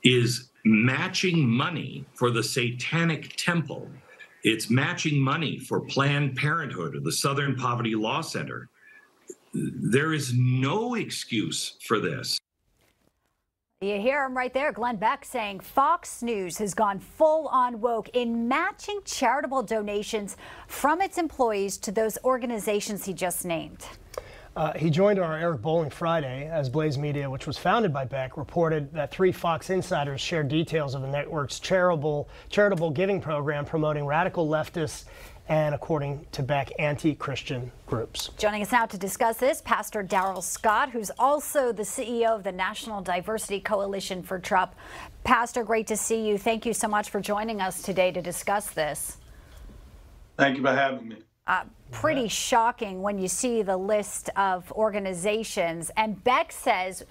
is matching money for the Satanic Temple. It's matching money for Planned Parenthood or the Southern Poverty Law Center. There is no excuse for this. You hear him right there, Glenn Beck saying Fox News has gone full on woke in matching charitable donations from its employees to those organizations he just named. He joined our Eric Bowling Friday as Blaze Media, which was founded by Beck, reported that 3 Fox insiders shared details of the network's charitable giving program promoting radical leftists and, according to Beck, anti-Christian groups. Joining us now to discuss this, Pastor Darrell Scott, who's also the CEO of the National Diversity Coalition for Trump. Pastor, great to see you. Thank you so much for joining us today to discuss this. Thank you for having me. Pretty shocking when you see the list of organizations. And Beck says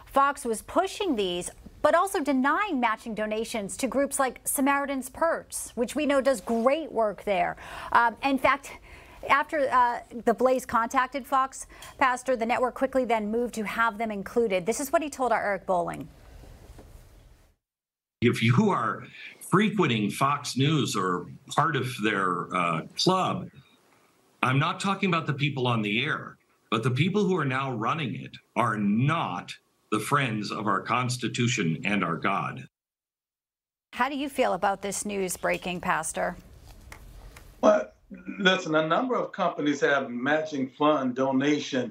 Fox was pushing these, but also denying matching donations to groups like Samaritan's Purse, which we know does great work there. In fact, after the Blaze contacted Fox, Pastor, the network quickly then moved to have them included. This is what he told our Eric Bowling. If you are frequenting Fox News or part of their club, I'm not talking about the people on the air, but the people who are now running it are not the friends of our Constitution and our God. How do you feel about this news breaking, Pastor? Well, listen, a number of companies have matching fund donation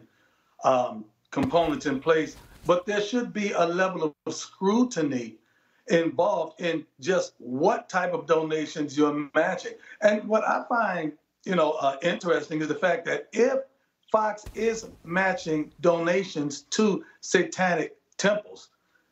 components in place, but there should be a level of scrutiny involved in just what type of donations you're matching. And what I find interesting is the fact that if Fox is matching donations to satanic temples,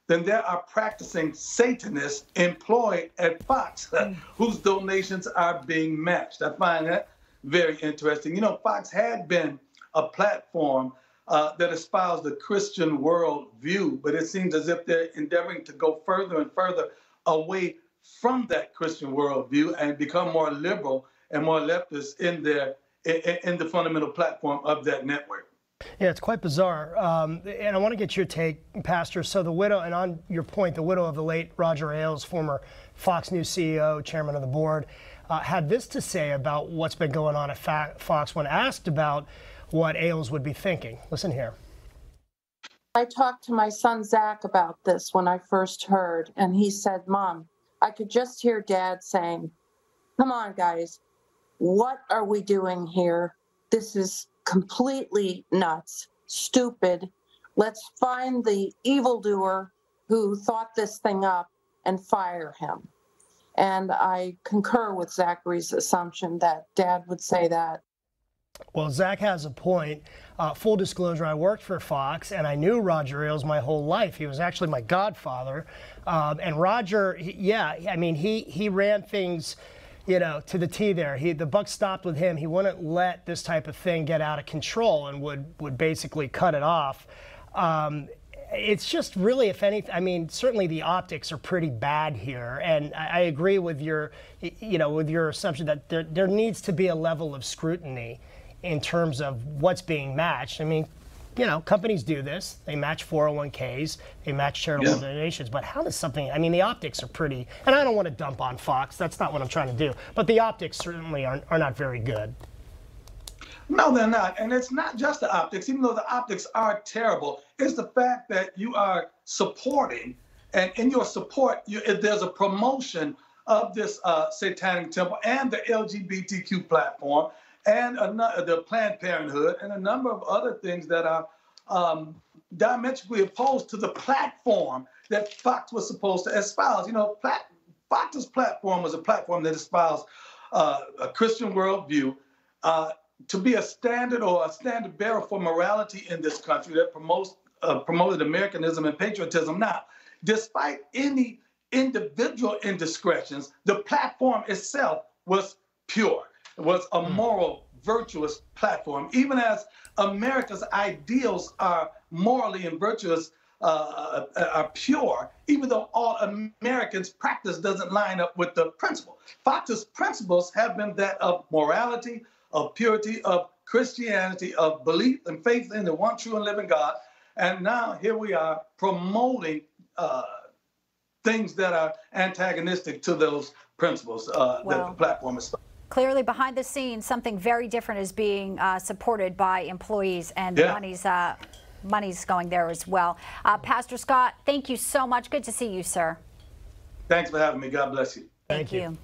then there are practicing Satanists employed at Fox whose donations are being matched. I find that very interesting. Fox had been a platform that espoused the Christian worldview, but it seems as if they're endeavoring to go further and further away from that Christian worldview and become more liberal and more leftist in the fundamental platform of that network. Yeah, it's quite bizarre. And I want to get your take, Pastor. So the widow, and on your point, the widow of the late Roger Ailes, former Fox News CEO, chairman of the board, had this to say about what's been going on at Fox when asked about what Ailes would be thinking. Listen here. I talked to my son, Zach, about this when I first heard, and he said, Mom, I could just hear Dad saying, come on, guys. What are we doing here? This is completely nuts, stupid. Let's find the evildoer who thought this thing up and fire him. And I concur with Zachary's assumption that Dad would say that. Well, Zach has a point. Full disclosure, I worked for Fox, and I knew Roger Ailes my whole life. He was actually my godfather. And Roger, he ran things to the T there. The buck stopped with him. He wouldn't let this type of thing get out of control and would basically cut it off. It's just really, if anything, certainly the optics are pretty bad here. And I agree with your assumption that there needs to be a level of scrutiny in terms of what's being matched. Companies do this. They match 401ks, they match charitable donations. But how does the optics are pretty, and I don't want to dump on Fox. That's not what I'm trying to do. But the optics certainly are not very good. No, they're not. And it's not just the optics, even though the optics are terrible. It's the fact that you are supporting, and in your support, there's a promotion of this satanic temple and the LGBTQ platform, and the Planned Parenthood, and a number of other things that are diametrically opposed to the platform that Fox was supposed to espouse. Fox's platform was a platform that espoused a Christian worldview, to be a standard or a standard bearer for morality in this country that promoted Americanism and patriotism. Now, despite any individual indiscretions, the platform itself was pure. It was a moral, virtuous platform. Even as America's ideals are morally and virtuous, are pure, even though all Americans' practice doesn't line up with the principle. Fox's principles have been that of morality, of purity, of Christianity, of belief and faith in the one true and living God. And now here we are promoting things that are antagonistic to those principles that the platform is. Clearly, behind the scenes, something very different is being supported by employees, and the money's going there as well. Pastor Scott, thank you so much. Good to see you, sir. Thanks for having me. God bless you. Thank you.